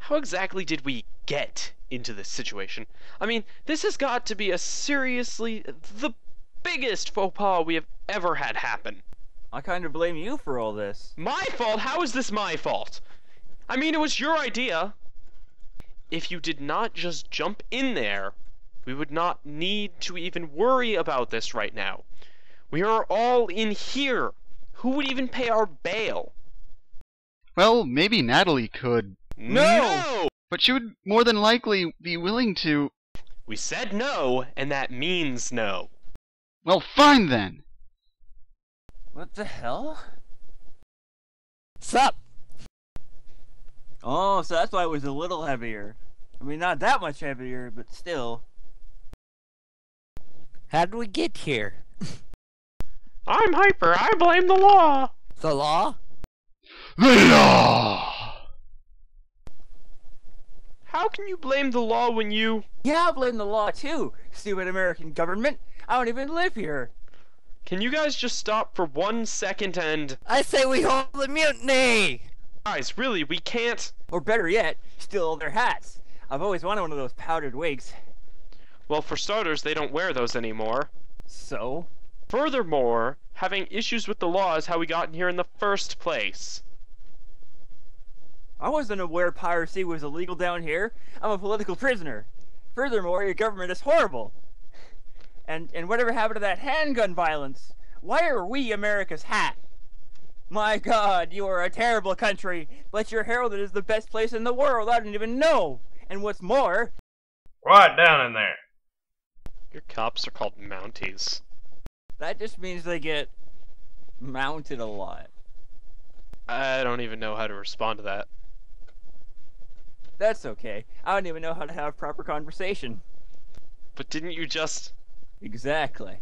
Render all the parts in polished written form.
How exactly did we get into this situation? I mean, this has got to be the biggest faux pas we have ever had happen. I kind of blame you for all this. My fault? How is this my fault? I mean, it was your idea. If you did not just jump in there, we would not need to even worry about this right now. We are all in here. Who would even pay our bail? Well, maybe Natalie could. No! But she would more than likely be willing to... We said no, and that means no. Well, fine then. What the hell? Sup? Oh, so that's why it was a little heavier. I mean, not that much heavier, but still. How did we get here? I'm Hyper. I blame the law. The law? The law! How can you blame the law when you... Yeah, I blame the law too. Stupid American government. I don't even live here. Can you guys just stop for 1 second and... I say we hold the mutiny! Guys, really, we can't... Or better yet, steal their hats. I've always wanted one of those powdered wigs. Well, for starters, they don't wear those anymore. So? Furthermore, having issues with the law is how we got in here in the first place. I wasn't aware piracy was illegal down here. I'm a political prisoner. Furthermore, your government is horrible. And whatever happened to that handgun violence? Why are we America's hat? My God, you are a terrible country, but you're heralded as the best place in the world. I didn't even know. And what's more... Quiet down in there. Your cops are called Mounties. That just means they get mounted a lot. I don't even know how to respond to that. That's okay. I don't even know how to have proper conversation. But didn't you just... Exactly.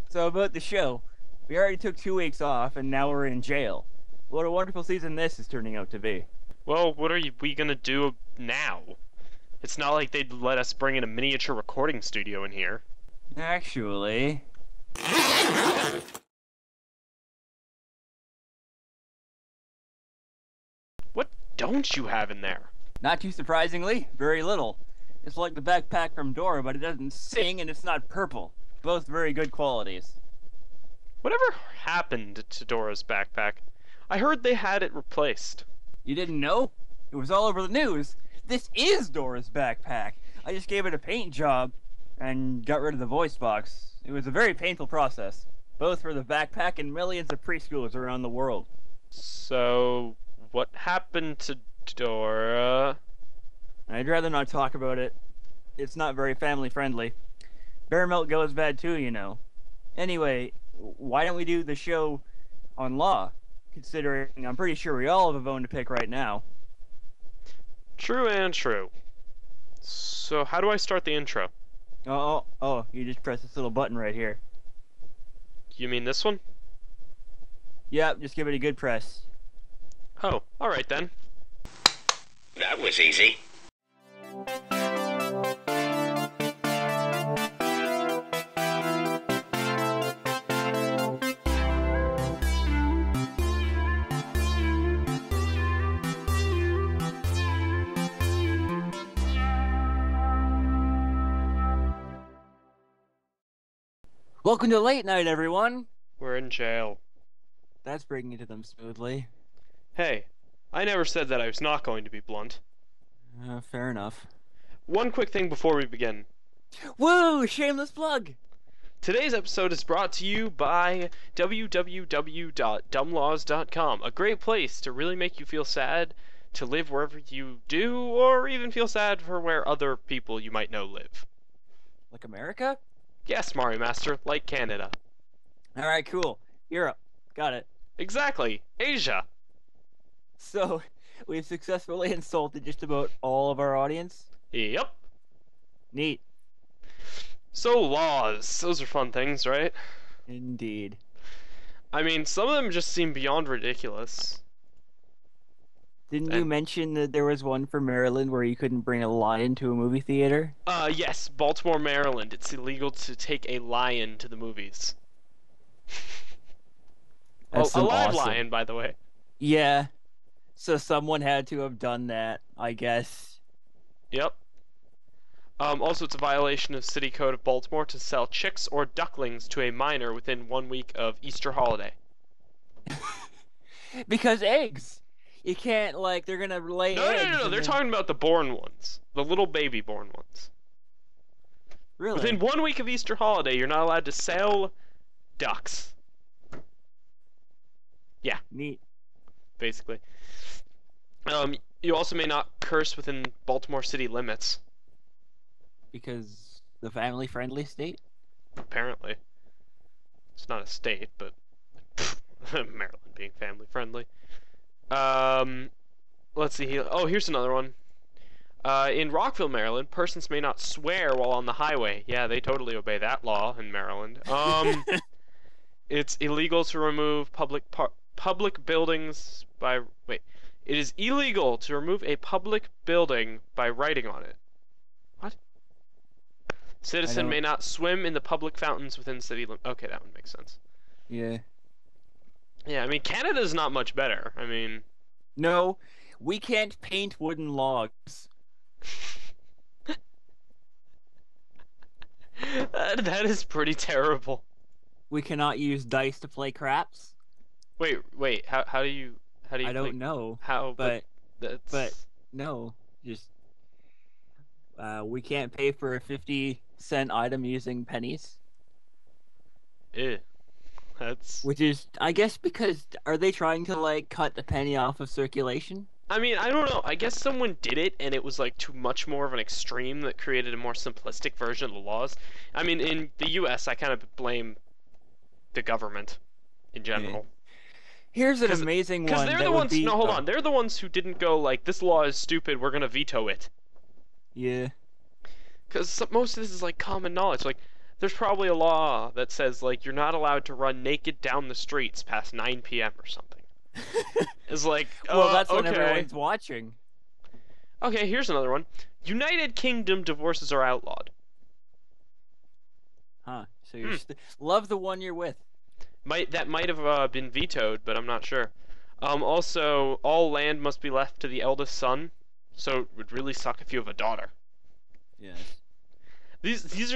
So about the show, we already took 2 weeks off, and now we're in jail. What a wonderful season this is turning out to be. Well, what are we gonna do now? It's not like they'd let us bring in a miniature recording studio in here. Actually... What don't you have in there? Not too surprisingly, very little. It's like the backpack from Dora, but it doesn't sing and it's not purple. Both very good qualities. Whatever happened to Dora's backpack? I heard they had it replaced. You didn't know? It was all over the news. This is Dora's backpack. I just gave it a paint job and got rid of the voice box. It was a very painful process, both for the backpack and millions of preschoolers around the world. So, what happened to Dora? I'd rather not talk about it. It's not very family friendly. Bear milk goes bad too, you know. Anyway, why don't we do the show on law? Considering I'm pretty sure we all have a bone to pick right now. True and true. So how do I start the intro? Oh, you just press this little button right here. You mean this one? Yep, just give it a good press. Oh, alright then. That was easy. Welcome to Late Night, everyone! We're in jail. That's bringing it to them smoothly. Hey, I never said that I was not going to be blunt. Fair enough. One quick thing before we begin. Woo! Shameless plug! Today's episode is brought to you by www.dumblaws.com, a great place to really make you feel sad, to live wherever you do, or even feel sad for where other people you might know live. Like America? Yes, MarioMaster, like Canada. Alright, cool. Europe. Got it. Exactly. Asia. So, we've successfully insulted just about all of our audience? Yep. Neat. So, laws. Those are fun things, right? Indeed. I mean, some of them just seem beyond ridiculous. Didn't you mention that there was one for Maryland where you couldn't bring a lion to a movie theater? Yes, Baltimore, Maryland. It's illegal to take a lion to the movies. That's a live awesome. lion, by the way. Yeah. So someone had to have done that, I guess. Yep. Also, it's a violation of City Code of Baltimore to sell chicks or ducklings to a minor within 1 week of Easter holiday. Because eggs. You can't, like, they're gonna lay eggs. No. They're talking about the born ones. The little baby born ones. Really? Within 1 week of Easter holiday, you're not allowed to sell ducks. Yeah. Neat. Basically. You also may not curse within Baltimore city limits. Because the family-friendly state? Apparently. It's not a state, but Maryland being family friendly. Let's see here. Oh, here's another one. In Rockville, Maryland, persons may not swear while on the highway. Yeah, they totally obey that law in Maryland. It's illegal to remove public buildings by... Wait. It is illegal to remove a public building by writing on it. What? Citizen may not swim in the public fountains within city limits. Okay, that one makes sense. Yeah. Yeah, I mean, Canada's not much better. I mean... No, we can't paint wooden logs. That is pretty terrible. We cannot use dice to play craps. Wait. How do you I don't know. How? But that's... no, just we can't pay for a 50-cent item using pennies. Ew. That's... Which is, I guess, because are they trying to like cut the penny off of circulation? I mean, I don't know. I guess someone did it, and it was like too much more of an extreme that created a more simplistic version of the laws. I mean, in the U.S., I kind of blame the government in general. Here's an amazing one. Because they're the ones. No, hold on. They're the ones who didn't go like, this law is stupid. We're gonna veto it. Yeah. Because most of this is like common knowledge. Like, there's probably a law that says like you're not allowed to run naked down the streets past 9 p.m. or something. It's like, well, that's when okay. everyone's watching. Okay, here's another one. United Kingdom divorces are outlawed. Huh. So you love the one you're with. That might have been vetoed, but I'm not sure. Also, all land must be left to the eldest son, so it would really suck if you have a daughter. Yes. These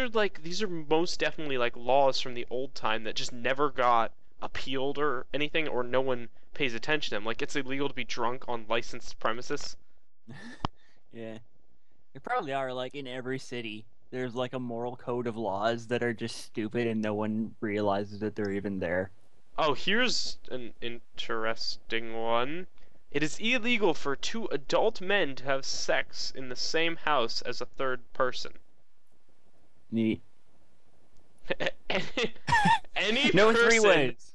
are most definitely like laws from the old time that just never got appealed or anything, or no one pays attention to them. Like, it's illegal to be drunk on licensed premises. Yeah. There probably are, like, in every city. There's, like, a moral code of laws that are just stupid and no one realizes that they're even there. Oh, here's an interesting one. It is illegal for 2 adult men to have sex in the same house as a third person. Neat. Any no person, 3 ways.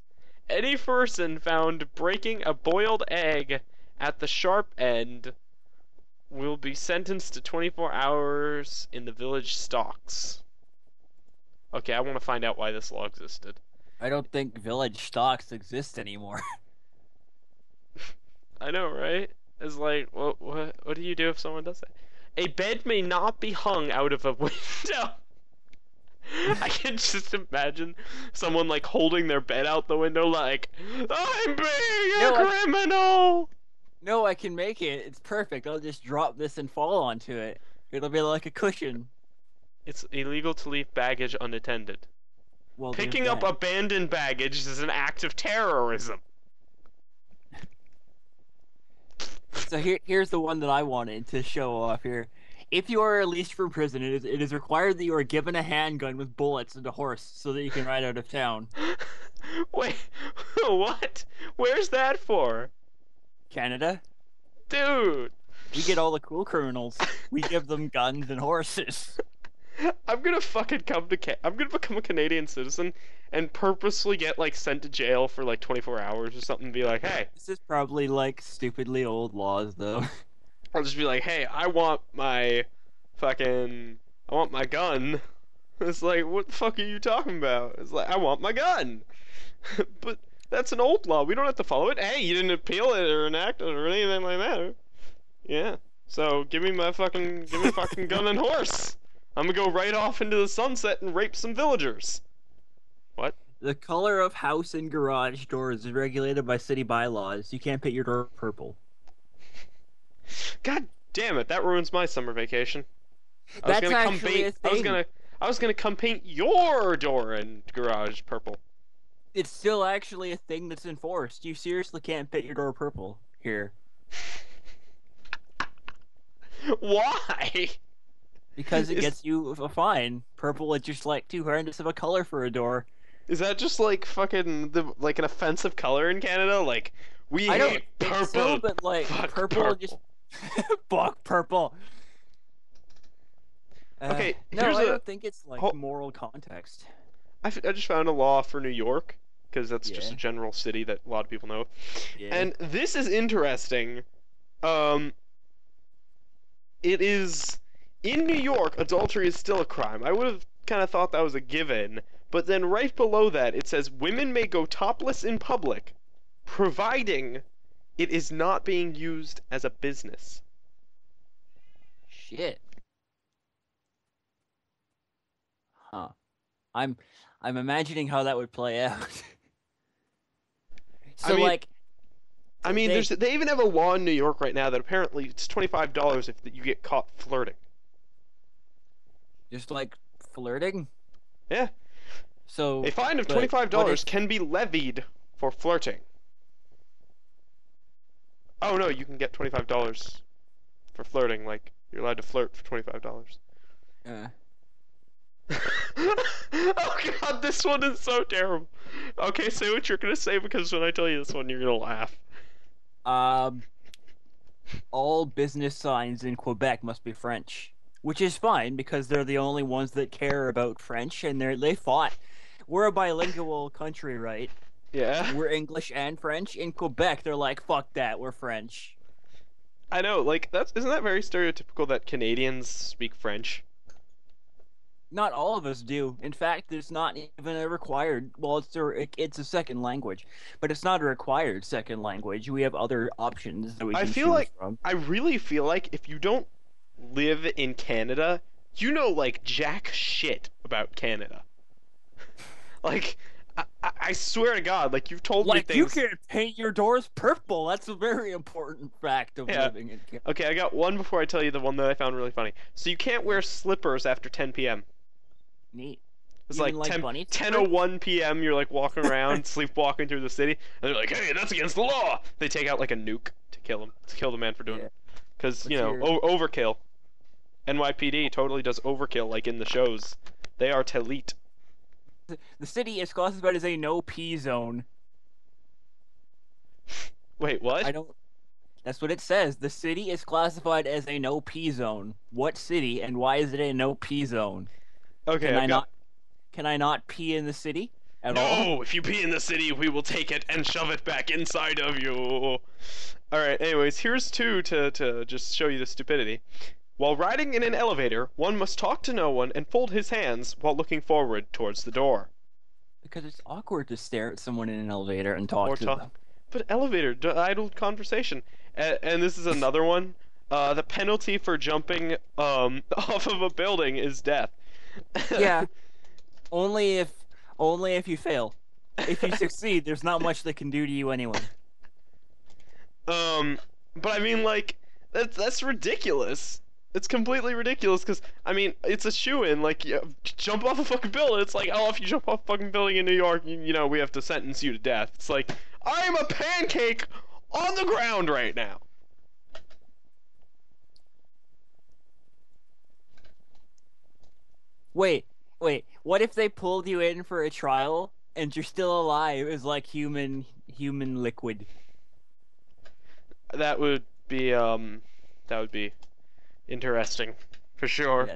Any person found breaking a boiled egg at the sharp end will be sentenced to 24 hours in the village stocks. Okay, I want to find out why this law existed. I don't think village stocks exist anymore. I know, right? It's like, what do you do if someone does that? A bed may not be hung out of a window. I can just imagine someone like holding their bed out the window like, I'm being a criminal! No, I can make it. It's perfect. I'll just drop this and fall onto it. It'll be like a cushion. It's illegal to leave baggage unattended. Well, picking up abandoned baggage is an act of terrorism. So here's the one that I wanted to show off here. If you are released from prison, it is required that you are given a handgun with bullets and a horse so that you can ride out of town. Wait, what? Where's that for? Canada? Dude! We get all the cool criminals. We give them guns and horses. I'm gonna fucking I'm gonna become a Canadian citizen and purposely get, like, sent to jail for, like, 24 hours or something and be like, hey. This is probably, like, stupidly old laws, though. I'll just be like, hey, I want my gun. It's like, what the fuck are you talking about? It's like, I want my gun. But that's an old law. We don't have to follow it. Hey, you didn't appeal it or enact it or anything like that. Yeah. So give me my fucking gun and horse. I'm gonna go right off into the sunset and rape some villagers. What? The color of house and garage doors is regulated by city bylaws. You can't paint your door purple. God Damn it, that ruins my summer vacation. That's actually a thing. I was gonna come paint your door and garage purple. It's still actually a thing that's enforced. You seriously can't paint your door purple here. Why? Because it gets you a fine. Purple is just like too horrendous of a color for a door. Is that just like fucking like an offensive color in Canada? Like we I don't hate think purple. so, but like Fuck purple just fuck purple. Okay, no, here's I a- don't think it's like Ho- moral context. I just found a law for New York because that's just Yeah. a general city that a lot of people know. Yeah. And this is interesting. It is in New York, adultery is still a crime. I would have kind of thought that was a given, but then right below that it says women may go topless in public, providing it is not being used as a business. Shit. Huh. I'm imagining how that would play out. So I mean, like I mean, they- they even have a law in New York right now that apparently it's $25 if you get caught flirting. just like flirting. Yeah. So A fine of but $25 what if- can be levied for flirting. Oh no, you can get $25 for flirting. Like you're allowed to flirt for $25. Oh god, this one is so terrible. Okay, say what you're gonna say because when I tell you this one, you're gonna laugh. all business signs in Quebec must be French, which is fine because they're the only ones that care about French, and they fought. We're a bilingual country, right? Yeah. We're English and French. In Quebec, they're like, fuck that, we're French. I know, like isn't that very stereotypical that Canadians speak French? Not all of us do. In fact, it's not even a required. Well, it's a second language, but it's not a required second language. We have other options that we I can feel choose like from. I really feel like if you don't live in Canada, you know like jack shit about Canada. Like I swear to God, like you've told me Like, things. you can't paint your doors purple. That's a very important fact of Yeah. living in Canada. Okay, I got one before I tell you the one that I found really funny. So you can't wear slippers after 10 p.m. Neat. It's Even like 10, bunny 10:01 p.m. You're like walking around, sleepwalking through the city, and they're like, "Hey, that's against the law." They take out like a nuke to kill him, to kill the man for doing Yeah. it, because you What's know overkill. NYPD totally does overkill, like in the shows. They are Talit. The city is classified as a no-pee zone. Wait, what? I don't. That's what it says. The city is classified as a no-pee zone. What city and why is it a no-pee zone? Okay, Can I've I got- not? Can I not pee in the city at all? No, if you pee in the city, we will take it and shove it back inside of you. Alright, anyways, here's two to just show you the stupidity. While riding in an elevator, one must talk to no one and fold his hands while looking forward towards the door. Because it's awkward to stare at someone in an elevator and talk Or to talk- them. But elevator, idle conversation. And this is another one. The penalty for jumping off of a building is death. Yeah. Only if you fail. If you succeed, there's not much they can do to you anyway. But I mean, like, that's ridiculous. It's completely ridiculous because, I mean, it's a shoo-in. Like, jump off a fucking building. It's like, oh, if you jump off a fucking building in New York, you know, we have to sentence you to death. It's like, I'm a pancake on the ground right now. Wait. What if they pulled you in for a trial and you're still alive as like human liquid? That would be interesting, for sure. Yeah.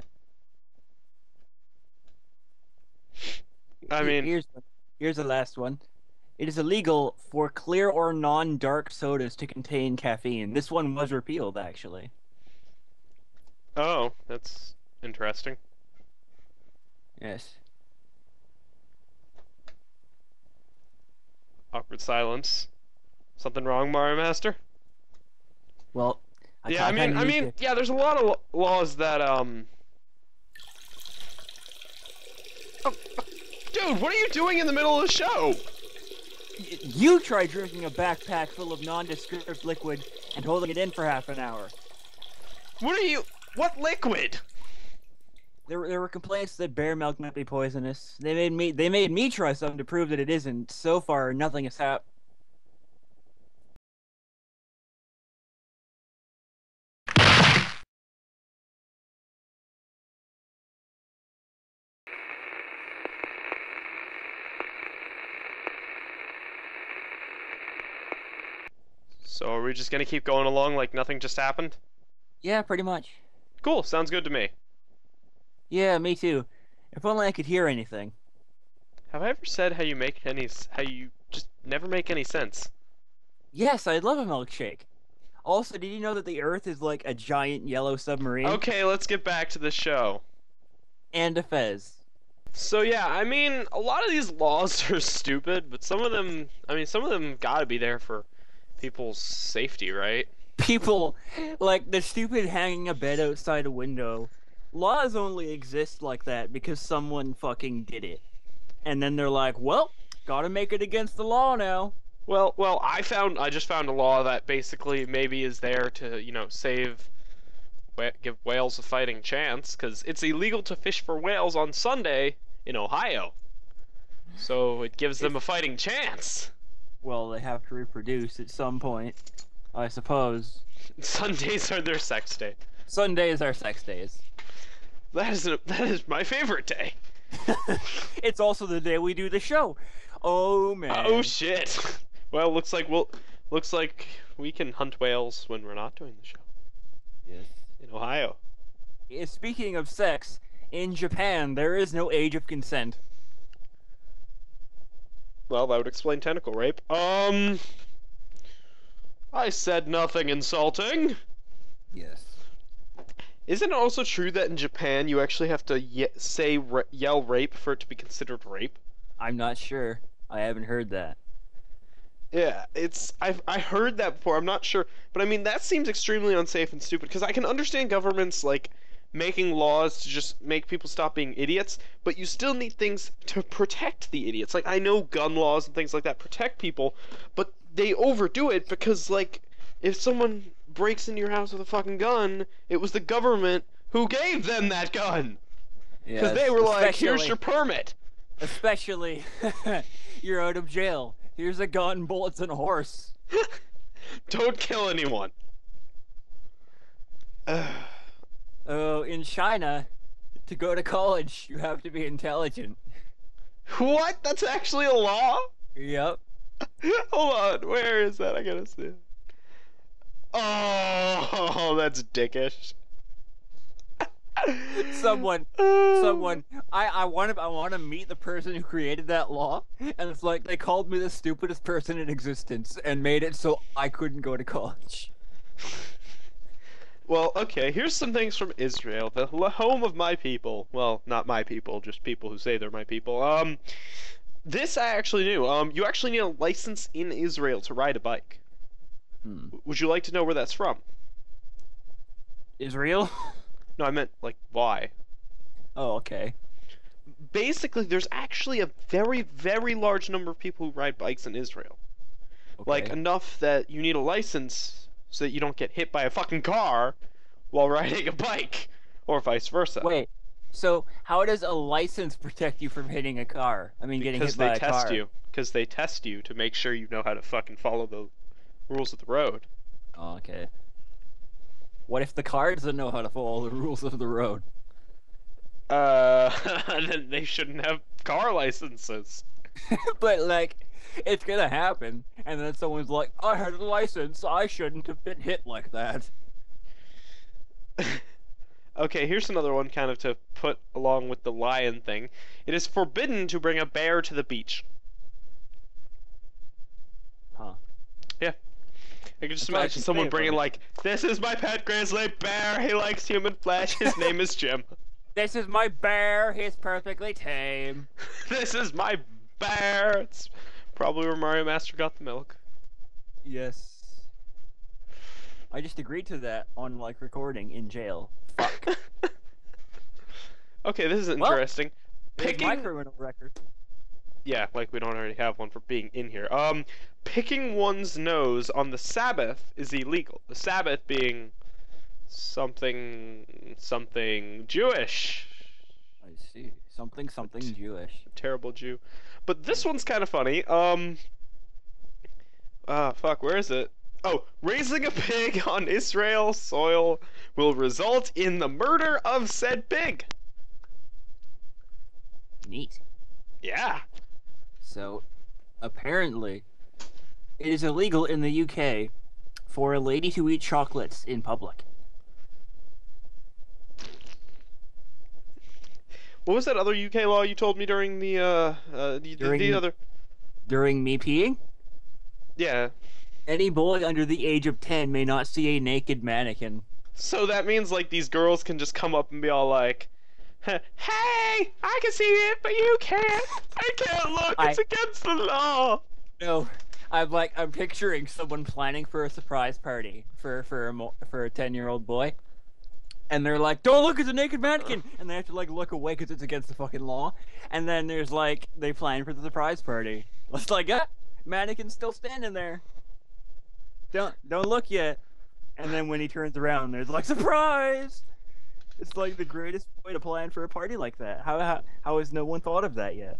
I mean, Here's the last one. It is illegal for clear or non-dark sodas to contain caffeine. This one was repealed, actually. oh, that's interesting. Yes. Awkward silence. Something wrong, MarioMaster? Well, Yeah, I mean, yeah, there's a lot of laws that, Oh, dude, what are you doing in the middle of the show? You try drinking a backpack full of nondescript liquid and holding it in for half an hour. What are you? What liquid? There were complaints that bear milk might be poisonous. They made me try something to prove that it isn't. So far, nothing has happened. So are we just gonna keep going along like nothing just happened? Yeah, pretty much. Cool, sounds good to me. Yeah, me too. If only I could hear anything. Have I ever said how you just never make any sense? Yes, I'd love a milkshake. Also, did you know that the Earth is like a giant yellow submarine? Okay, let's get back to the show. And a fez. So yeah, I mean, a lot of these laws are stupid, but some of them gotta be there for people's safety, right? People, like the stupid hanging a bed outside a window. Laws only exist like that because someone fucking did it. And then they're like, well, gotta make it against the law now. Well, I just found a law that basically maybe is there to, give whales a fighting chance, because it's illegal to fish for whales on Sunday in Ohio. So it gives them a fighting chance. Well, they have to reproduce at some point, I suppose. Sundays are their sex day. Sundays are sex days. That is my favorite day. It's also the day we do the show. Oh man. Oh shit. Well, looks like we can hunt whales when we're not doing the show. Yes. In Ohio. Speaking of sex, in Japan there is no age of consent. Well, that would explain tentacle rape. I said nothing insulting. Yes. Isn't it also true that in Japan you actually have to yell rape for it to be considered rape? I'm not sure. I haven't heard that. Yeah, I heard that before. I'm not sure, but I mean that seems extremely unsafe and stupid. Because I can understand governments like making laws to just make people stop being idiots, but you still need things to protect the idiots. Like I know gun laws and things like that protect people, but they overdo it because like if someone breaks into your house with a fucking gun, it was the government who gave them that gun. Because they were like, here's your permit. Especially, you're out of jail. Here's a gun, bullets, and a horse. Don't kill anyone. Oh, in China, to go to college, you have to be intelligent. What? That's actually a law? Yep. Hold on, where is that? I gotta see it. Oh, that's dickish. Someone, I want to meet the person who created that law, and it's like they called me the stupidest person in existence and made it so I couldn't go to college. Well, okay, here's some things from Israel, the home of my people. Well, not my people, just people who say they're my people. This I actually knew. You actually need a license in Israel to ride a bike. Would you like to know where that's from? Israel? No, I meant, like, why? Oh, okay. Basically, there's actually a very, very large number of people who ride bikes in Israel. Okay. Like, enough that you need a license so that you don't get hit by a fucking car while riding a bike, or vice versa. Wait, so how does a license protect you from hitting a car? I mean, getting hit by a car. Because they test you to make sure you know how to fucking follow the rules of the road. Oh, okay. What if the car doesn't know how to follow the rules of the road? Then they shouldn't have car licenses. But, like, it's gonna happen, and then someone's like, I had a license, I shouldn't have been hit like that. Okay, here's another one kind of to put along with the lion thing. It is forbidden to bring a bear to the beach. Huh. Yeah. I can just That's why I imagine should someone say it bringing for me. like, this is my pet grizzly bear, he likes human flesh, his name is Jim. This is my bear, he's perfectly tame. This is my bear. It's probably where MarioMaster got the milk. Yes. I just agreed to that on, like, recording in jail. Fuck. Okay, this is interesting. There's my criminal record. Yeah, like we don't already have one for being in here. Picking one's nose on the Sabbath is illegal. The Sabbath being something Jewish. I see. Something Jewish. Terrible Jew. But this one's kind of funny. Fuck, where is it? Oh, raising a pig on Israel soil will result in the murder of said pig. Neat. Yeah. So, apparently, it is illegal in the UK for a lady to eat chocolates in public. What was that other UK law you told me during the other? During me peeing? Yeah. Any boy under the age of 10 may not see a naked mannequin. So that means like these girls can just come up and be all like, "Hey, I can see it, but you can't. I can't look. It's against the law." No, I'm picturing someone planning for a surprise party for a 10-year-old boy, and they're like, "Don't look at the naked mannequin," and they have to like look away because it's against the fucking law. And then there's like they plan for the surprise party. It's like, mannequin's still standing there. Don't look yet. And then when he turns around, there's like, surprise! It's like the greatest way to plan for a party like that. How has no one thought of that yet?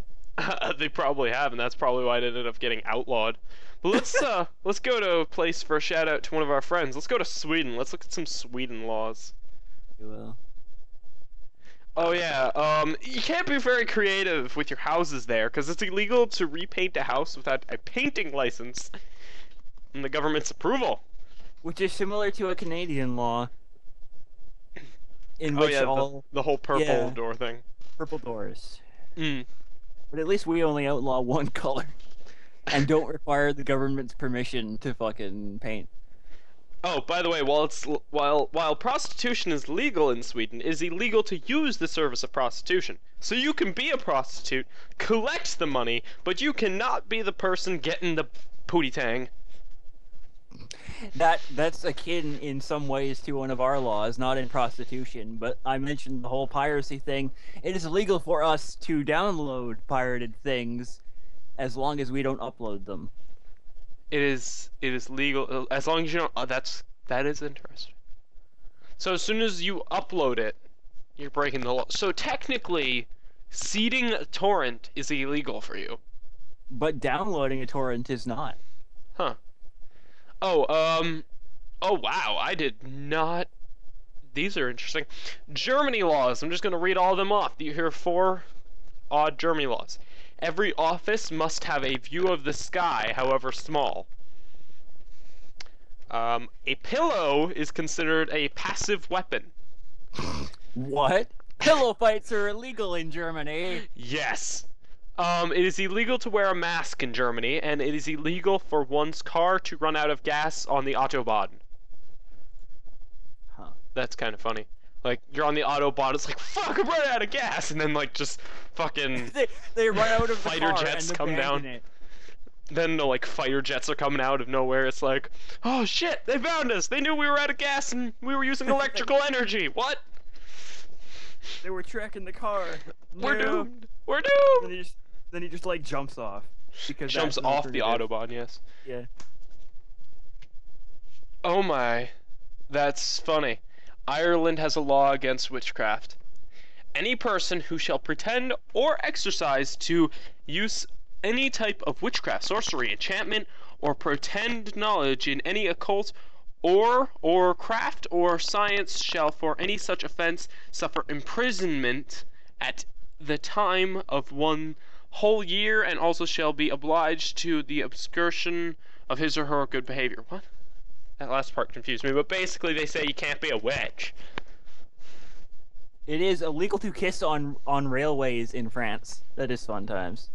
They probably have, and that's probably why it ended up getting outlawed. But let's go to a place for a shout out to one of our friends. Let's go to Sweden. Let's look at some Sweden laws. You will. Oh yeah, you can't be very creative with your houses there, because it's illegal to repaint a house without a painting license and the government's approval. Which is similar to a Canadian law. In which the whole purple door thing. Purple doors. Mm. But at least we only outlaw one color. And don't require the government's permission to fucking paint. Oh, by the way, while prostitution is legal in Sweden, it is illegal to use the service of prostitution. So you can be a prostitute, collect the money, but you cannot be the person getting the pootie tang. That's akin in some ways to one of our laws, not in prostitution, but I mentioned the whole piracy thing. It is illegal for us to download pirated things as long as we don't upload them. It is legal as long as you don't. That is interesting. So as soon as you upload it, you're breaking the law. So technically, seeding a torrent is illegal for you. But downloading a torrent is not. Huh. Oh wow, I did not. These are interesting. Germany laws. I'm just gonna read all of them off. You hear 4 odd Germany laws. Every office must have a view of the sky, however small. A pillow is considered a passive weapon. What? Pillow fights are illegal in Germany. Yes. It is illegal to wear a mask in Germany, and it is illegal for one's car to run out of gas on the Autobahn. Huh. That's kind of funny. Like, you're on the Autobahn, it's like, fuck, I'm running out of gas! And then, like, just fucking... they run out of the fighter car jets and come down. it. Then, like, fighter jets are coming out of nowhere. It's like, oh shit, they found us! They knew we were out of gas and we were using electrical energy! What? They were tracking the car. We're No. doomed! We're doomed! Then he just like jumps off. Because Jumps that's off the alternative. Autobahn, yes. Yeah. Oh my. That's funny. Ireland has a law against witchcraft. Any person who shall pretend or exercise to use any type of witchcraft, sorcery, enchantment, or pretend knowledge in any occult or craft or science shall for any such offense suffer imprisonment at the time of 1 whole year, and also shall be obliged to the excursion of his or her good behavior. What? That last part confused me, but basically they say you can't be a witch. It is illegal to kiss on railways in France. That is fun times.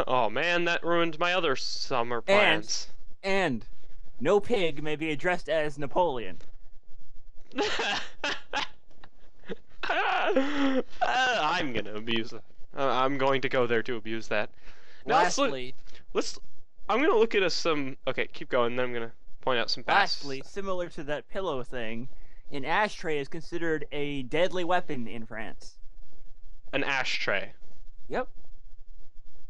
Oh man, that ruined my other summer plans. And no pig may be addressed as Napoleon. I'm gonna abuse it. I'm going to go there to abuse that. Now, Lastly, I'm gonna look at some. Okay, keep going. Then I'm gonna point out some facts. Lastly, similar to that pillow thing, an ashtray is considered a deadly weapon in France. An ashtray. Yep.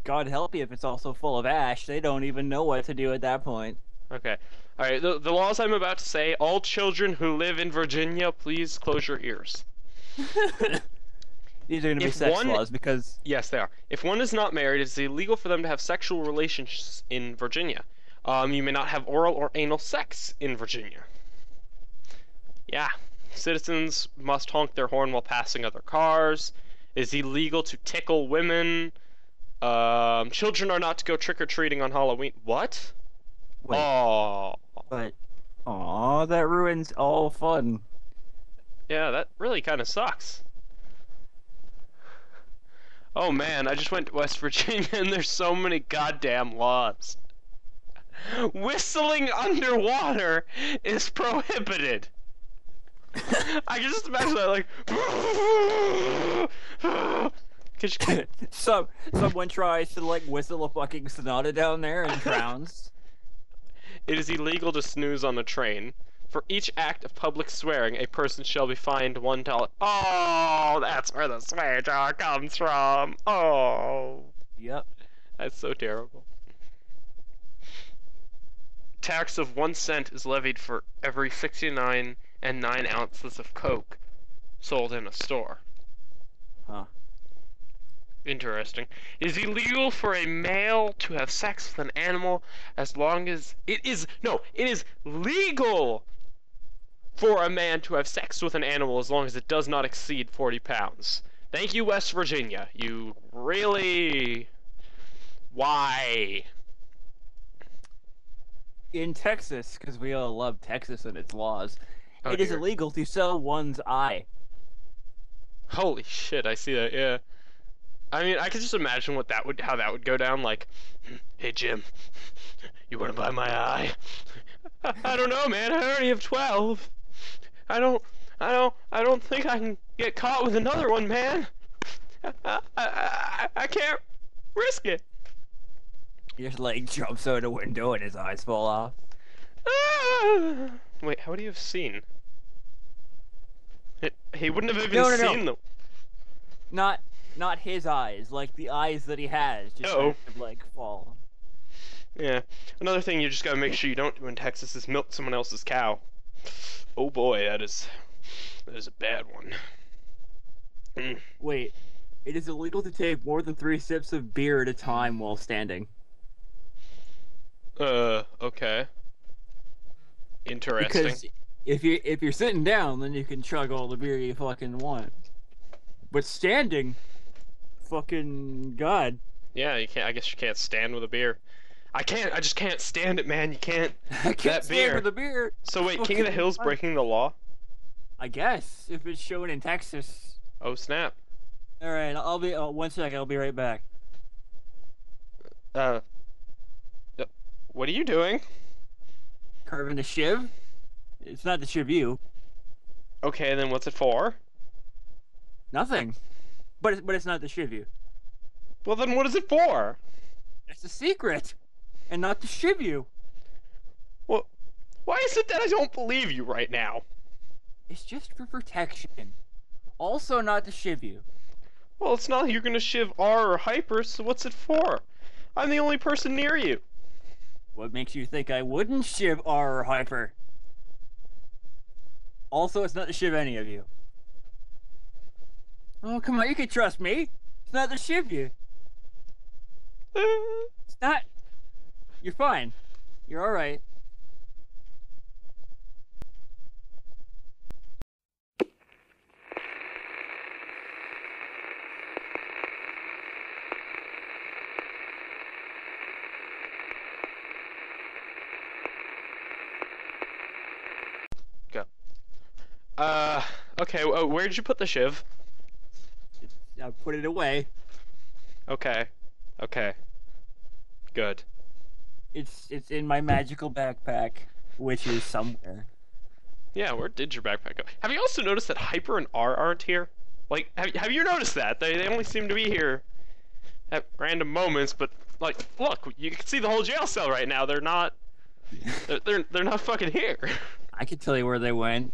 God help you if it's also full of ash. They don't even know what to do at that point. Okay. Alright, the laws I'm about to say, all children who live in Virginia, please close your ears. These are going to be If sex one- laws because Yes, they are. If one is not married, it is illegal for them to have sexual relations in Virginia. You may not have oral or anal sex in Virginia. Yeah. Citizens must honk their horn while passing other cars. It is illegal to tickle women. Children are not to go trick-or-treating on Halloween. What? wait, Oh. but aw, that ruins all fun. Yeah, that really kind of sucks. Oh man, I just went to West Virginia and there's so many goddamn laws. Whistling underwater is prohibited. I can just imagine that, like... 'Cause you- Someone tries to like whistle a fucking sonata down there and drowns. It is illegal to snooze on a train. For each act of public swearing, a person shall be fined $1. Oh, that's where the swear jar comes from. Oh, Yep. that's so terrible. Tax of 1 cent is levied for every 69 and 9 ounces of Coke sold in a store. Huh. Interesting. It is illegal for a male to have sex with an animal as long as it is legal for a man to have sex with an animal as long as it does not exceed 40 pounds. Thank you, West Virginia. You really... Why? In Texas, because we all love Texas and its laws, Oh, it is dear. illegal to sell one's eye. Holy shit, I see that, yeah. I mean, I can just imagine how that would go down, like, hey Jim, you wanna buy my eye? I don't know, man, I already have 12. I don't think I can get caught with another one, man. I can't risk it. He just like jumps out a window and his eyes fall off. Ah! Wait, how would he have seen? He wouldn't have even No. seen them. Not his eyes, like the eyes that he has, just Uh-oh. kind of, like fall. Yeah. Another thing you just gotta make sure you don't do in Texas is milk someone else's cow. Oh boy, that is a bad one. Mm. Wait, it is illegal to take more than 3 sips of beer at a time while standing. Okay. Interesting. Because if you're sitting down, then you can chug all the beer you fucking want. But standing, fucking god. Yeah, you can't. I guess you can't stand with a beer. I just can't stand it, man. You can't. I can't That stand beer. with the beer. So wait, King of the Fucking Hill's fun. breaking the law? I guess if it's shown in Texas. Oh snap. All right, I'll be 1 second. I'll be right back. What are you doing? Carving the shiv. It's not to shiv you. Okay, then what's it for? Nothing. But it's not to shiv you. Well, then what is it for? It's a secret, and not to shiv you. Well, why is it that I don't believe you right now? It's just for protection. Also, not to shiv you. Well, it's not like you're gonna shiv R or Hyper, so what's it for? I'm the only person near you. What makes you think I wouldn't shiv R or Hyper? Also, it's not to shiv any of you. Oh, come on, you can trust me. It's not to shiv you. It's not. You're fine. You're alright. Go. Okay, where did you put the shiv? I put it away. Okay. Okay. Good. It's in my magical backpack, which is somewhere. Yeah, where did your backpack go? Have you also noticed that Hyper and R aren't here? Like, have you noticed that? They only seem to be here at random moments, but, like, look, you can see the whole jail cell right now. They're not... They're not fucking here. I can tell you where they went.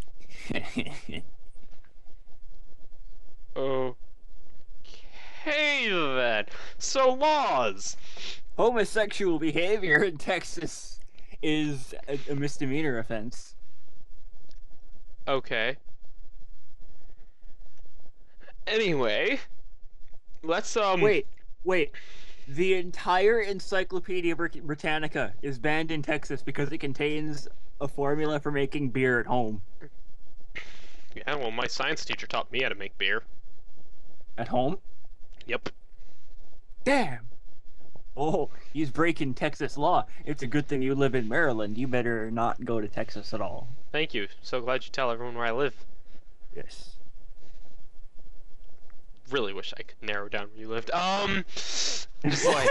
Okay, then. So, laws. Homosexual behavior in Texas is a misdemeanor offense. Okay. Anyway, let's Wait. The entire Encyclopedia Britannica is banned in Texas because it contains a formula for making beer at home. Yeah, well, my science teacher taught me how to make beer. At home? Yep. Damn! Oh, he's breaking Texas law. It's a good thing you live in Maryland. You better not go to Texas at all. Thank you. So glad you tell everyone where I live. Yes. Really wish I could narrow down where you lived. Boy.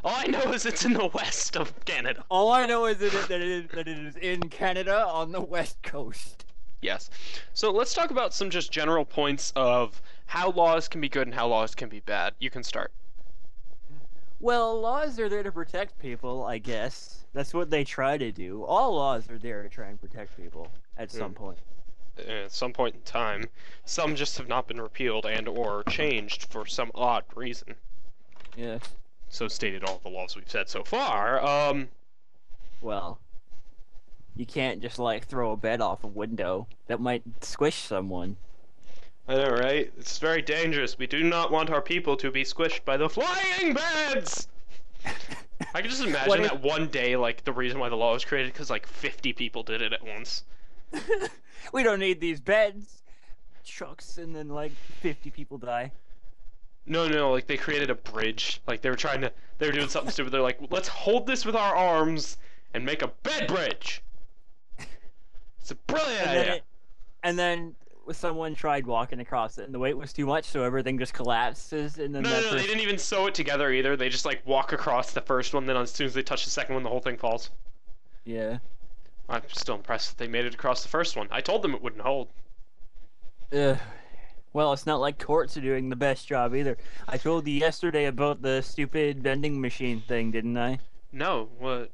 All I know is it's in the west of Canada. All I know is that it is in Canada on the west coast. Yes. So let's talk about some just general points of how laws can be good and how laws can be bad. You can start. Well, laws are there to protect people, I guess. That's what they try to do. All laws are there to try and protect people at some point. At some point in time. Some just have not been repealed and or changed for some odd reason. Yeah. So stated all the laws we've said so far. Well, you can't just, like, throw a bed off a window. That might squish someone. I know, right? It's very dangerous. We do not want our people to be squished by the flying beds! I can just imagine that one day, like, the reason why the law was created, because, like, 50 people did it at once. We don't need these beds. Chucks, and then, like, 50 people die. No, like, they created a bridge. Like, they were doing something stupid. They're like, let's hold this with our arms and make a bed bridge! It's a brilliant idea! And then someone tried walking across it, and the weight was too much, so everything just collapses, and then No, they didn't even sew it together either. They just, like, walk across the first one, then as soon as they touch the second one, the whole thing falls. Yeah. I'm still impressed that they made it across the first one. I told them it wouldn't hold. Well, it's not like courts are doing the best job either. I told you yesterday about the stupid vending machine thing, didn't I? No, what?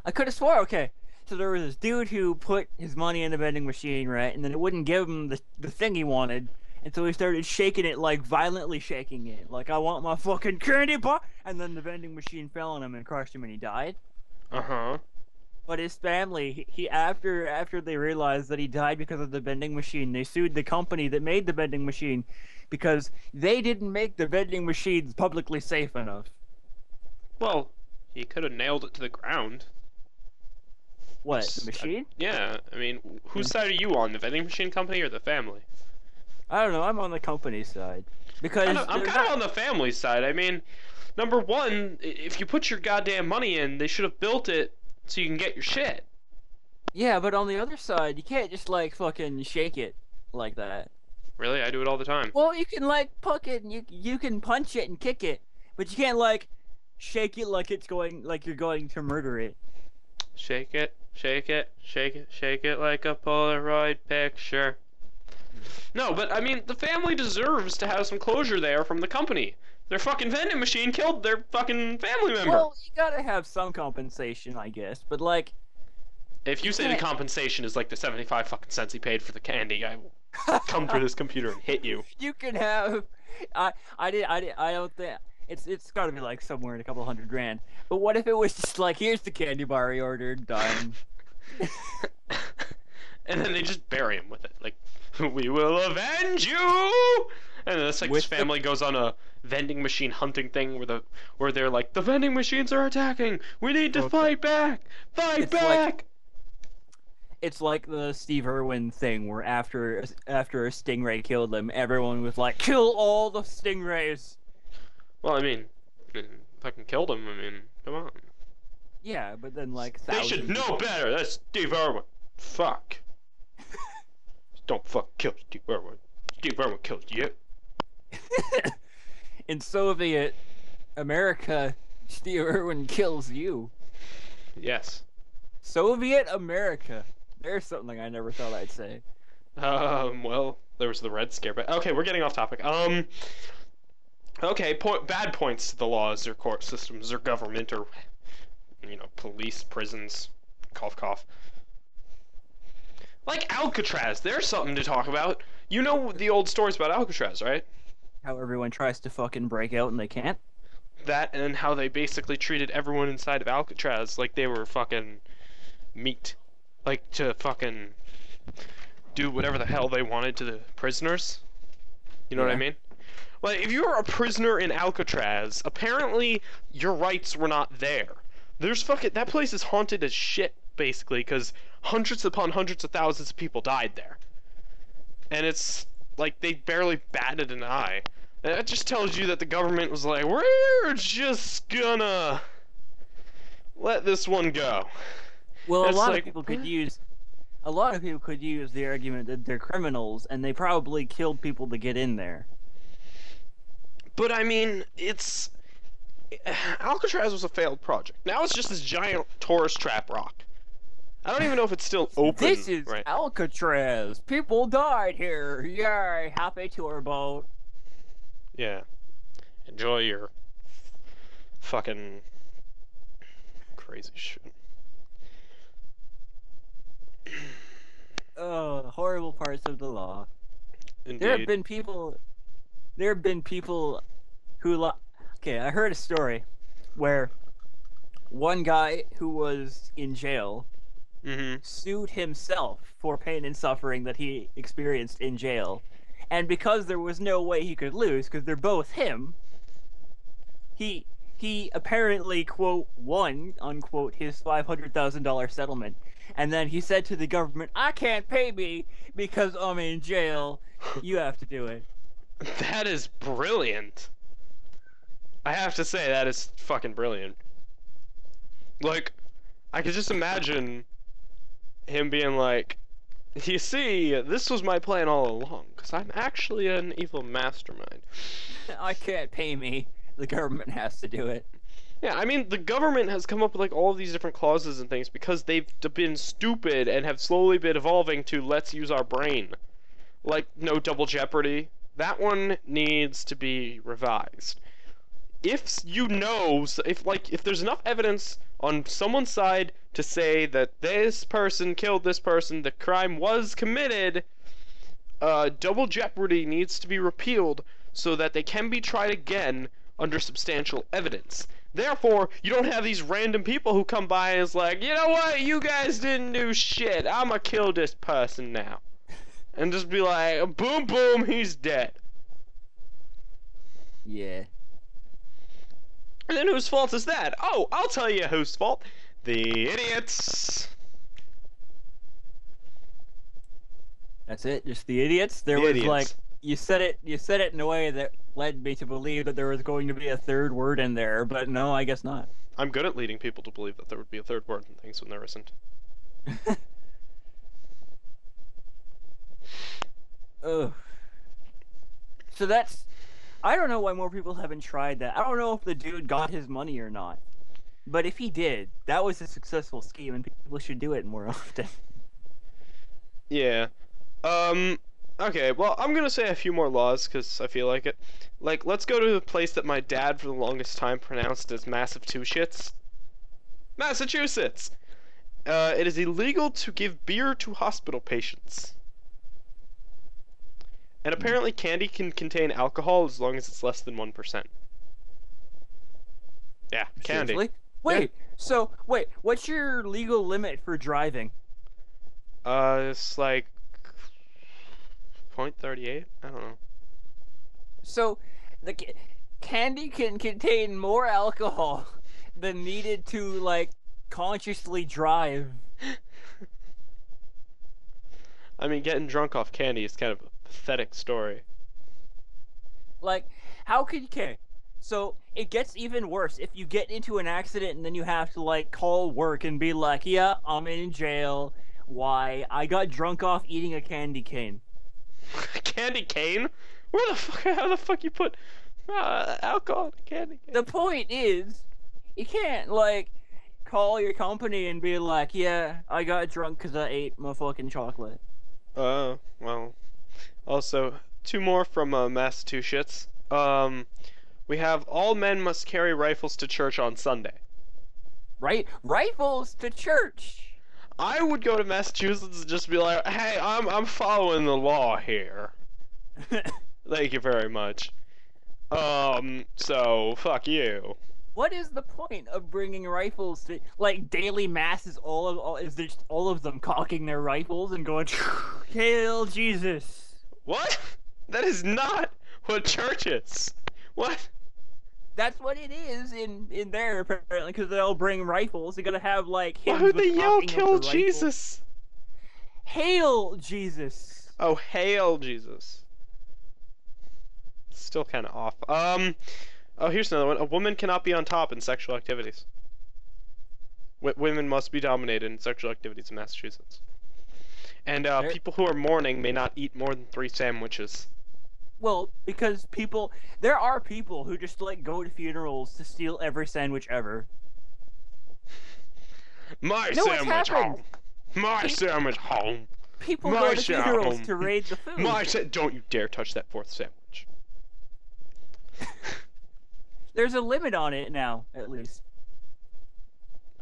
I could have swore, okay. So there was this dude who put his money in the vending machine, right? And then it wouldn't give him the thing he wanted. And so he started shaking it, like, violently shaking it. Like, I want my fucking candy bar! And then the vending machine fell on him and crushed him and he died. Uh-huh. But his family, after they realized that he died because of the vending machine, they sued the company that made the vending machine because they didn't make the vending machines publicly safe enough. Well, he could have nailed it to the ground. What, the machine? Yeah, I mean, whose side are you on, the vending machine company or the family? I don't know, I'm on the company side. Because I'm kind of on the family side. I mean, number one, if you put your goddamn money in, they should have built it so you can get your shit. Yeah, but on the other side, you can't just, like, fucking shake it like that. Really? I do it all the time. Well, you can, like, puck it, and you can punch it and kick it, but you can't, like, shake it like it's going, like you're going to murder it. Shake it, shake it, shake it, shake it like a Polaroid picture. No, but, I mean, the family deserves to have some closure there from the company. Their fucking vending machine killed their fucking family member. Well, you gotta have some compensation, I guess, but, like... If you say the compensation is like the 75 fucking cents he paid for the candy, I will come through this computer and hit you. You can have... I don't think... It's gotta be, like, somewhere in a couple $100,000. But what if it was just like, here's the candy bar he ordered, done. And then they just bury him with it. Like, we will avenge you! And then it's like this family goes on a vending machine hunting thing where they're like, the vending machines are attacking! We need to fight back! Fight back! It's like the Steve Irwin thing where after a stingray killed them, everyone was like, kill all the stingrays! Well, I mean, fucking killed him, I mean, come on. Yeah, but then, like, they should know better! That's Steve Irwin! Fuck. Don't fuck kill Steve Irwin. Steve Irwin killed you. In Soviet America, Steve Irwin kills you. Yes. Soviet America. There's something I never thought I'd say. Well, there was the Red Scare, but okay, we're getting off topic. Okay, bad points to the laws or court systems or government or, you know, police, prisons, cough cough. Like Alcatraz, there's something to talk about. You know the old stories about Alcatraz, right? How everyone tries to fucking break out and they can't? That and how they basically treated everyone inside of Alcatraz like they were fucking meat. Like, to fucking do whatever the hell they wanted to the prisoners. You know what I mean? Like, if you were a prisoner in Alcatraz, apparently your rights were not there. There's fucking... That place is haunted as shit, basically, because hundreds upon hundreds of thousands of people died there. And it's like they barely batted an eye. And that just tells you that the government was like, we're just gonna let this one go. Well, It's a lot like, of people could use the argument that they're criminals and they probably killed people to get in there. But I mean, it's... Alcatraz was a failed project. Now it's just this giant tourist trap rock. I don't even know if it's still open. This is right. Alcatraz. People died here. Yay! Happy tour boat. Yeah. Enjoy your fucking crazy shit. Oh, horrible parts of the law. Indeed. There have been people who okay, I heard a story where one guy who was in jail sued himself for pain and suffering that he experienced in jail. And because there was no way he could lose, because they're both him, he apparently, quote, won, unquote, his $500,000 settlement. And then he said to the government, I can't pay me because I'm in jail. You have to do it. That is brilliant. I have to say, that is fucking brilliant. Like, I could just imagine him being like, you see, this was my plan all along, because I'm actually an evil mastermind. I can't pay me. The government has to do it. Yeah, I mean, the government has come up with, like, all of these different clauses and things because they've been stupid and have slowly been evolving to let's use our brain. Like, no double jeopardy. That one needs to be revised. If you know, if there's enough evidence on someone's side to say that this person killed this person, the crime was committed, double jeopardy needs to be repealed so that they can be tried again under substantial evidence. Therefore, you don't have these random people who come by and is like, you know what, you guys didn't do shit, I'ma kill this person now. And just be like, boom, boom, he's dead. Yeah. And then whose fault is that? Oh, I'll tell you whose fault. The idiots. That's it? Just the idiots? There The was idiots. like, you said it in a way that led me to believe that there was going to be a third word in there, but no, I guess not. I'm good at leading people to believe that there would be a third word in things when there isn't. Ugh. So that's... I don't know why more people haven't tried that. I don't know if the dude got his money or not. But if he did, that was a successful scheme and people should do it more often. Yeah. Okay, well, I'm gonna say a few more laws, because I feel like it. Like, let's go to the place that my dad for the longest time pronounced as Massive Two Shits. Massachusetts! It is illegal to give beer to hospital patients. And apparently candy can contain alcohol as long as it's less than 1%. Yeah, candy. Seriously? Wait, what's your legal limit for driving? It's like 0.38? I don't know. So, the candy can contain more alcohol than needed to, like, consciously drive. I mean, getting drunk off candy is kind of a pathetic story. Like, how could you care? So, it gets even worse if you get into an accident and then you have to, like, call work and be like, yeah, I'm in jail. Why? I got drunk off eating a candy cane. Candy cane? Where the fuck? How the fuck you put alcohol in a candy cane? The point is, you can't, like, call your company and be like, yeah, I got drunk because I ate my fucking chocolate. Well. Also, two more from Massachusetts. We have all men must carry rifles to church on Sunday. Right? Rifles to church! I would go to Massachusetts and just be like, hey, I'm following the law here. Thank you very much. So, fuck you. What is the point of bringing rifles to, like, daily mass is is just all of them cocking their rifles and going, Hail Jesus! What? That is not what church is. What? That's what it is in there, apparently, because they'll bring rifles. They're gonna have, like, Why hymns would with they yell, cocking of kill the rifle. Jesus? Hail Jesus! Oh, hail Jesus. Still kind of off. Oh, here's another one. A woman cannot be on top in sexual activities. Women must be dominated in sexual activities in Massachusetts. And people who are mourning may not eat more than 3 sandwiches. Well, because there are people who just, like, go to funerals to steal every sandwich ever. My No, it's sandwich happened. home. My sandwich home. People My go to shit funerals home. to raid the food. Don't you dare touch that 4th sandwich. There's a limit on it now, at least.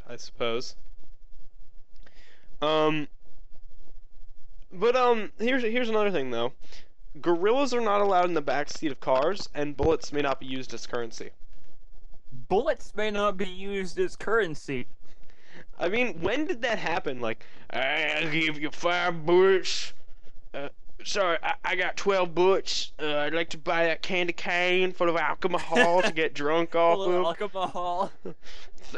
I suppose. Here's another thing though. Gorillas are not allowed in the backseat of cars, and bullets may not be used as currency. Bullets may not be used as currency. I mean, when did that happen? Like, I'll give you 5 bullets. Sorry, I got 12 bullets. I'd like to buy that candy cane full of alcohol to get drunk off Full of of. alcohol.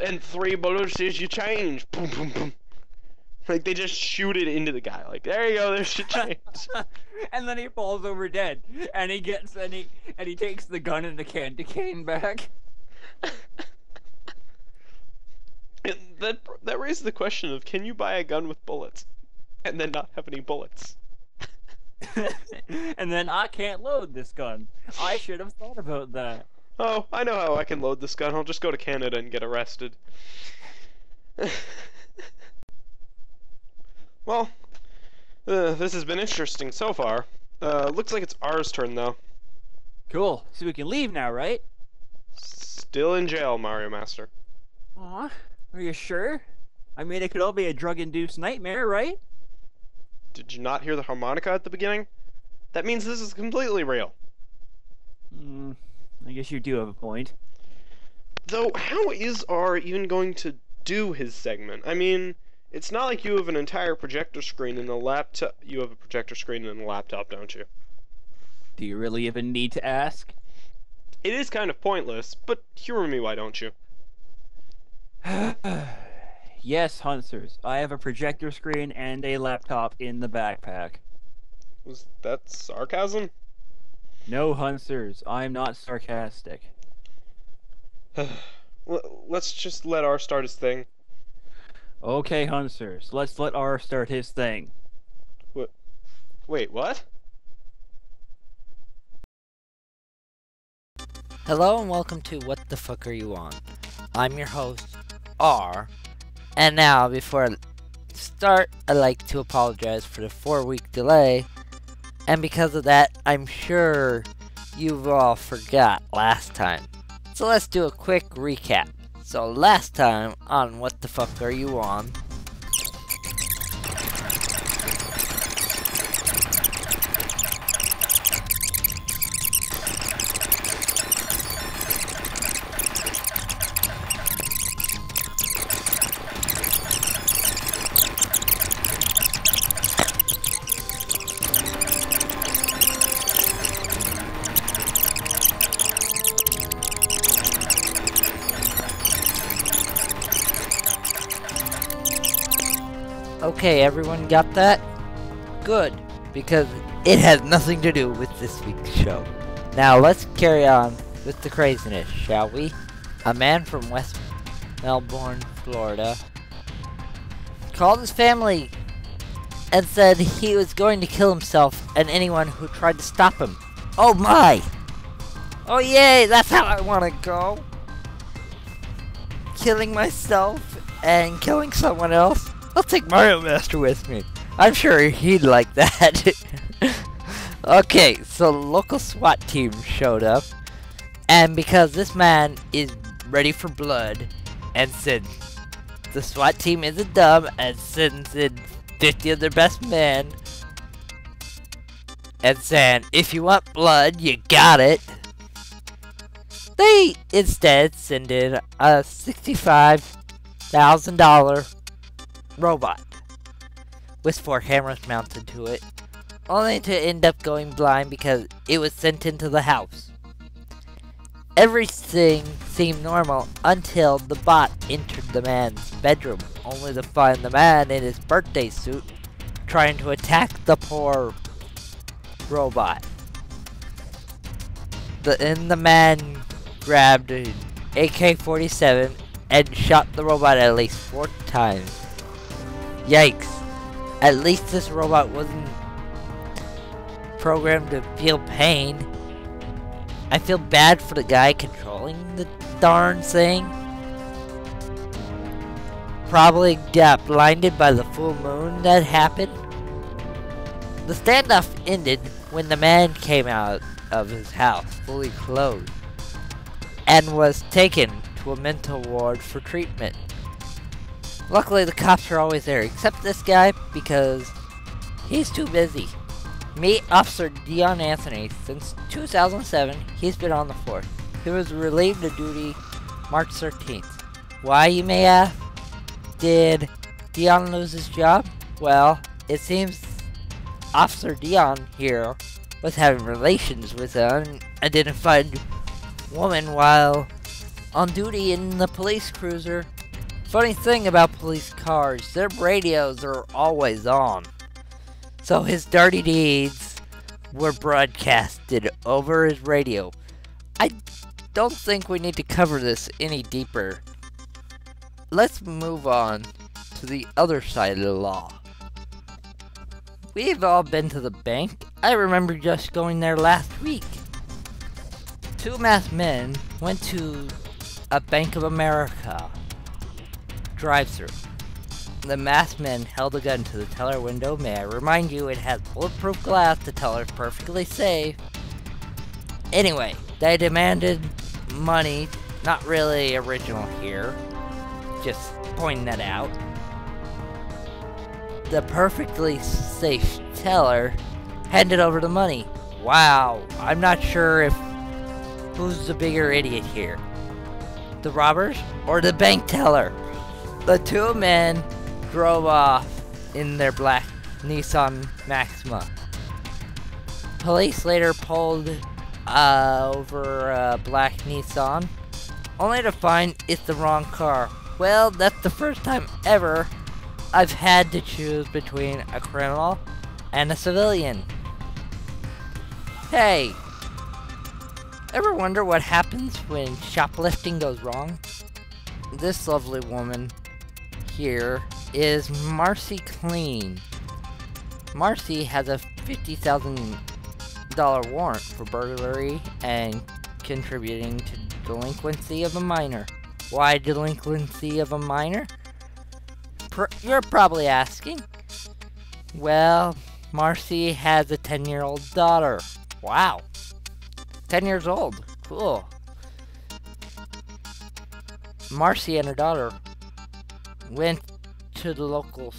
And 3 bullets is your change. Boom, boom, boom. Like, they just shoot it into the guy. Like, there you go, there's your change. And then he falls over dead. And he takes the gun and the candy cane back. And that raises the question of, can you buy a gun with bullets and then not have any bullets? And then I can't load this gun. I should have thought about that. Oh, I know how I can load this gun. I'll just go to Canada and get arrested. Well, this has been interesting so far. Looks like it's ours turn though. Cool. So we can leave now, right? Still in jail, Mario Master. Aw, are you sure? I mean, it could all be a drug-induced nightmare, right? Did you not hear the harmonica at the beginning? That means this is completely real. I guess you do have a point. Though, how is R even going to do his segment? I mean, it's not like you have an entire projector screen in a laptop. You have a projector screen in a laptop, don't you? Do you really even need to ask? It is kind of pointless, but humor me, why don't you? Yes, Huntzerz. I have a projector screen and a laptop in the backpack. Was that sarcasm? No, Huntzerz. I'm not sarcastic. Let's just let R start his thing. Okay, Huntzerz. Let's let R start his thing. Wait, what? Hello and welcome to What the Fuck Are You On? I'm your host, R. And now, before I start, I'd like to apologize for the 4-week delay. And because of that, I'm sure you all forgot last time. So let's do a quick recap. So last time on What the Fuck Are You On? Okay, everyone got that? Good, because it has nothing to do with this week's show. Now let's carry on with the craziness, shall we? A man from West Melbourne, Florida, called his family and said he was going to kill himself and anyone who tried to stop him. Oh my! Oh yay, that's how I want to go! Killing myself and killing someone else? I'll take MarioMaster with me. I'm sure he'd like that. Okay, so local SWAT team showed up, and because this man is ready for blood, and since the SWAT team isn't dumb and sends in 50 of their best men, and saying, if you want blood, you got it, They instead send in a $65,000 robot with 4 cameras mounted to it, only to end up going blind because it was sent into the house. Everything seemed normal until the bot entered the man's bedroom, only to find the man in his birthday suit trying to attack the poor robot. The man grabbed an AK-47 and shot the robot at least 4 times. Yikes. At least this robot wasn't programmed to feel pain. I feel bad for the guy controlling the darn thing. Probably got blinded by the full moon that happened. The standoff ended when the man came out of his house fully clothed and was taken to a mental ward for treatment. Luckily the cops are always there, except this guy because he's too busy. Meet Officer Dion Anthony. Since 2007, he's been on the force. He was relieved of duty March 13th. Why, you may ask? Did Dion lose his job? Well, it seems Officer Dion here was having relations with an unidentified woman while on duty in the police cruiser. Funny thing about police cars, their radios are always on. So his dirty deeds were broadcasted over his radio. I don't think we need to cover this any deeper. Let's move on to the other side of the law. We've all been to the bank. I remember just going there last week. 2 masked men went to a Bank of America drive-thru. The masked men held a gun to the teller window. May I remind you, it has bulletproof glass. The teller's perfectly safe. Anyway, they demanded money. Not really original here. Just pointing that out. The perfectly safe teller handed over the money. Wow, I'm not sure if who's the bigger idiot here. The robbers or the bank teller? The 2 men drove off in their black Nissan Maxima. Police later pulled over a black Nissan, only to find it's the wrong car. Well, that's the first time ever I've had to choose between a criminal and a civilian. Hey, ever wonder what happens when shoplifting goes wrong? This lovely woman here is Marcy Clean. Marcy has a $50,000 warrant for burglary and contributing to delinquency of a minor. Why delinquency of a minor? You're probably asking. Well, Marcy has a 10-year-old daughter. Wow. 10 years old. Cool. Marcy and her daughter went to the local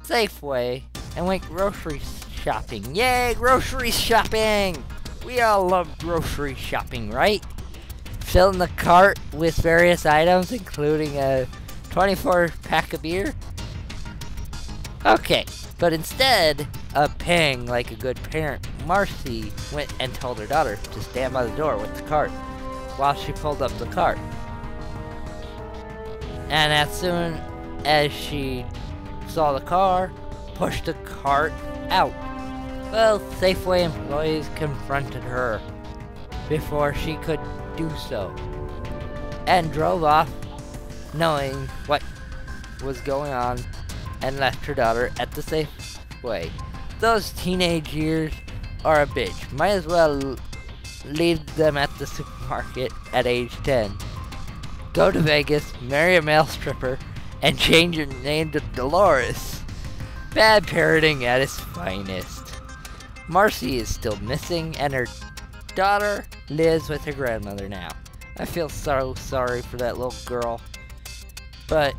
Safeway and went grocery shopping. Yay, grocery shopping! We all love grocery shopping, right? Filling the cart with various items, including a 24-pack of beer. Okay, but instead of paying like a good parent, Marcy went and told her daughter to stand by the door with the cart while she pulled up the cart. And as soon as she saw the car, pushed the cart out. Well, Safeway employees confronted her before she could do so, and drove off knowing what was going on, and left her daughter at the Safeway. Those teenage years are a bitch. Might as well leave them at the supermarket at age 10. Go to Vegas, marry a male stripper, and change your name to Dolores. Bad parenting at its finest. Marcy is still missing, and her daughter lives with her grandmother now. I feel so sorry for that little girl. But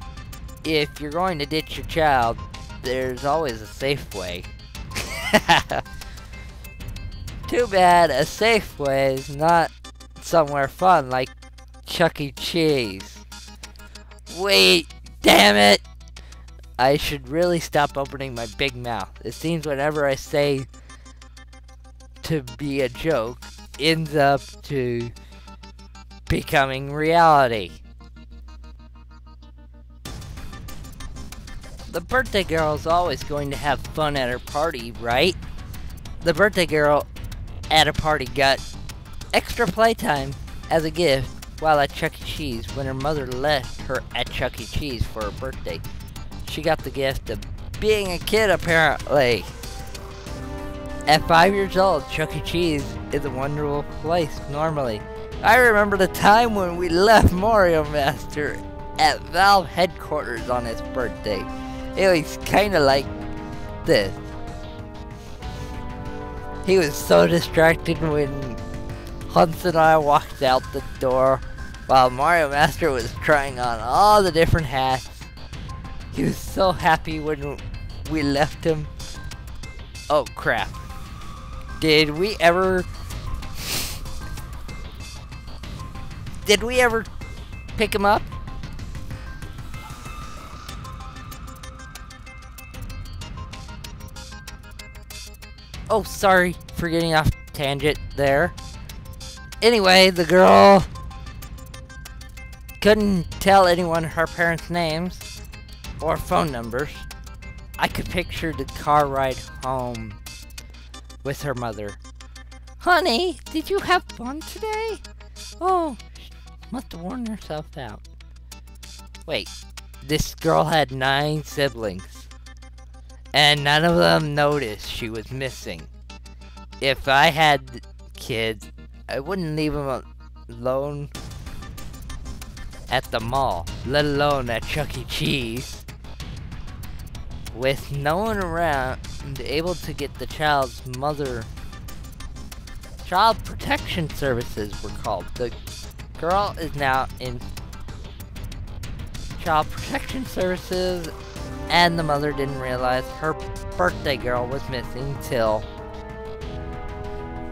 if you're going to ditch your child, there's always a safe way. Too bad a Safeway is not somewhere fun like Chuck E. Cheese. Wait, damn it! I should really stop opening my big mouth. It seems whenever I say to be a joke, ends up to becoming reality. The birthday girl is always going to have fun at her party, right? The birthday girl at a party got extra playtime as a gift while at Chuck E. Cheese when her mother left her at Chuck E. Cheese for her birthday. She got the gift of being a kid, apparently. At 5 years old, Chuck E. Cheese is a wonderful place normally. I remember the time when we left MarioMaster at Valve headquarters on his birthday. It was kinda like this. He was so distracted when Huntz and I walked out the door while MarioMaster was trying on all the different hats. He was so happy when we left him. Oh crap. Did we ever pick him up? Oh, sorry for getting off tangent there. Anyway, the girl couldn't tell anyone her parents' names or phone numbers. I could picture the car ride home with her mother. Honey, did you have fun today? Oh, she must have worn herself out. Wait, this girl had 9 siblings. And none of them noticed she was missing. If I had kids, I wouldn't leave them alone at the mall, let alone at Chuck E. Cheese. With no one around, able to get the child's mother. Child Protection Services were called. The girl is now in Child Protection Services, and the mother didn't realize her birthday girl was missing till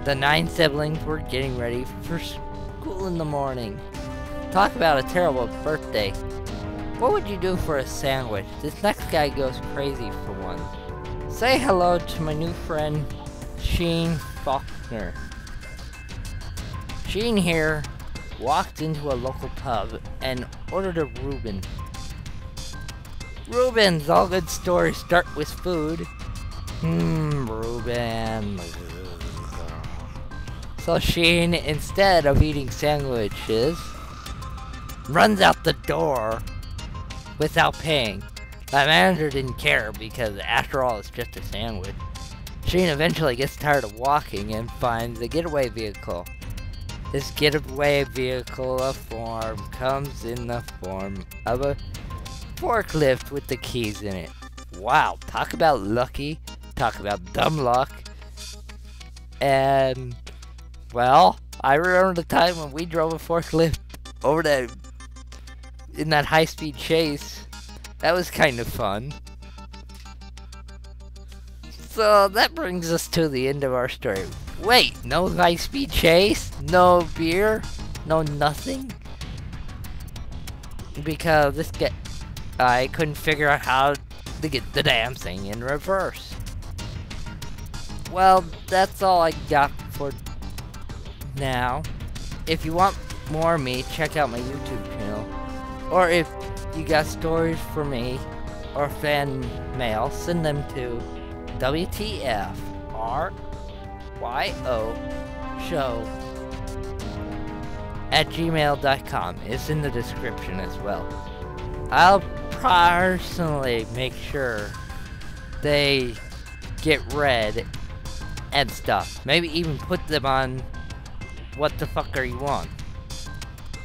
the 9 siblings were getting ready for school in the morning. Talk about a terrible birthday. What would you do for a sandwich? This next guy goes crazy for one. Say hello to my new friend, Sheen Faulkner. Sheen here walked into a local pub and ordered a Reuben. Reubens, all good stories start with food. Reuben. So Sheen, instead of eating sandwiches, runs out the door without paying. The manager didn't care because after all it's just a sandwich. Sheen eventually gets tired of walking and finds a getaway vehicle. This getaway vehicle comes in the form of a forklift with the keys in it. Wow, talk about lucky, talk about dumb luck. And, well, I remember the time when we drove a forklift over in that high-speed chase. That was kind of fun. So that brings us to the end of our story. Wait, no high-speed chase? No beer? No nothing? Because this guy, I couldn't figure out how to get the damn thing in reverse. Well, that's all I got for now. If you want more of me, check out my YouTube channel. Or if you got stories for me or fan mail, send them to WTFRYOshow@gmail.com. It's in the description as well. I'll personally make sure they get read and stuff. Maybe even put them on What the Fuck Are You On?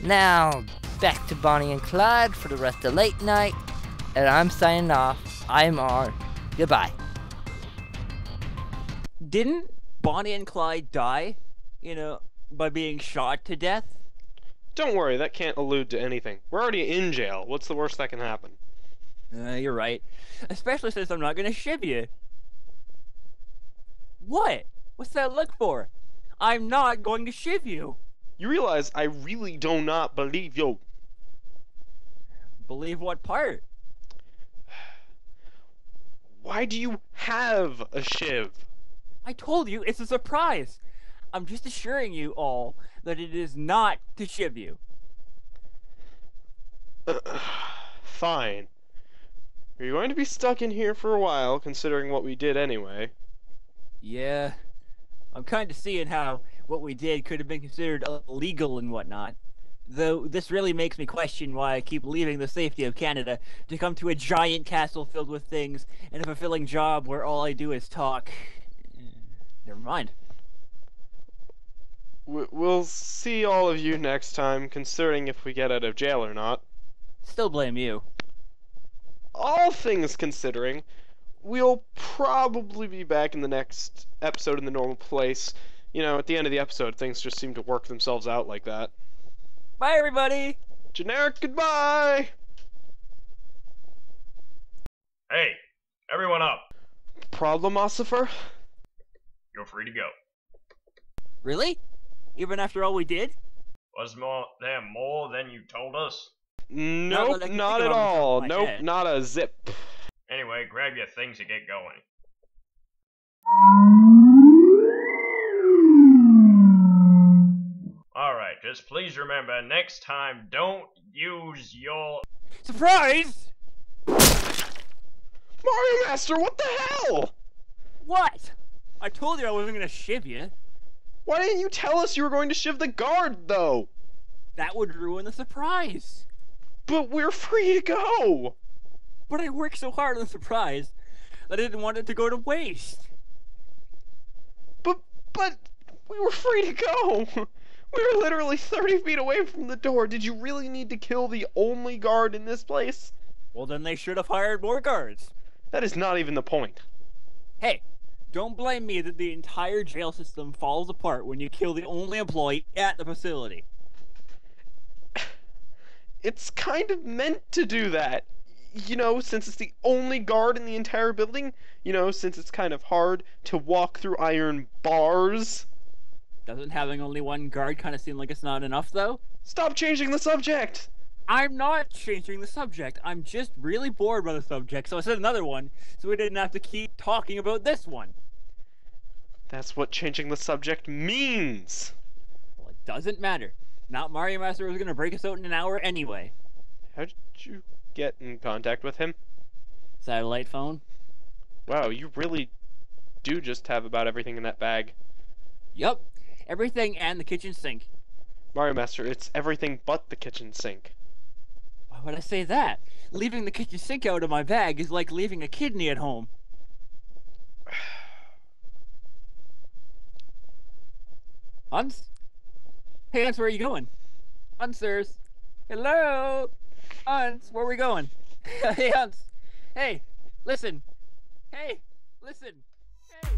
Now, back to Bonnie and Clyde for the rest of late night. And I'm signing off. I'm R. Goodbye. Didn't Bonnie and Clyde die, by being shot to death? Don't worry, that can't allude to anything. We're already in jail. What's the worst that can happen? You're right. Especially since I'm not gonna shiv you. What? What's that look for? I'm not going to shiv you. You realize I really do not believe you. Believe what part? Why do you have a shiv? I told you, it's a surprise. I'm just assuring you all that it is not to shiv you. Fine. You're going to be stuck in here for a while, considering what we did anyway. Yeah, I'm kind of seeing how what we did could have been considered illegal and whatnot. Though this really makes me question why I keep leaving the safety of Canada to come to a giant castle filled with things and a fulfilling job where all I do is talk. Never mind. We'll see all of you next time, considering if we get out of jail or not. Still blame you. All things considering, we'll probably be back in the next episode in the normal place. You know, at the end of the episode, things just seem to work themselves out like that. Bye, everybody! Generic goodbye! Hey, everyone up. Problem, Ossifer? You're free to go. Really? Even after all we did? Was there more than you told us? Nope, that I can not think at of off the top of all. my Nope, head. not a zip. Anyway, grab your things and get going. Alright, just please remember, next time, don't use your... Surprise! MarioMaster, what the hell? What? I told you I wasn't gonna shiv you. Why didn't you tell us you were going to shiv the guard, though? That would ruin the surprise. But we're free to go! But I worked so hard on the surprise that I didn't want it to go to waste. But we were free to go! We were literally 30 feet away from the door. Did you really need to kill the only guard in this place? Well, then they should have hired more guards. That is not even the point. Hey, don't blame me that the entire jail system falls apart when you kill the only employee at the facility. It's kind of meant to do that. You know, since it's the only guard in the entire building. You know, since it's kind of hard to walk through iron bars. Doesn't having only one guard kind of seem like it's not enough, though? Stop changing the subject! I'm not changing the subject. I'm just really bored by the subject, so I said another one, so we didn't have to keep talking about this one. That's what changing the subject means! Well, it doesn't matter. Not MarioMaster was gonna break us out in an hour anyway. How did you get in contact with him? Satellite phone? Wow, you really do just have about everything in that bag. Yup. Everything and the kitchen sink. MarioMaster, it's everything but the kitchen sink. Why would I say that? Leaving the kitchen sink out of my bag is like leaving a kidney at home. Huntzerz? Hey, Huntzerz, where are you going? Huntzerz? Hello? Huntzerz, where are we going? Hey, Huntzerz. Hey, listen. Hey, listen. Hey.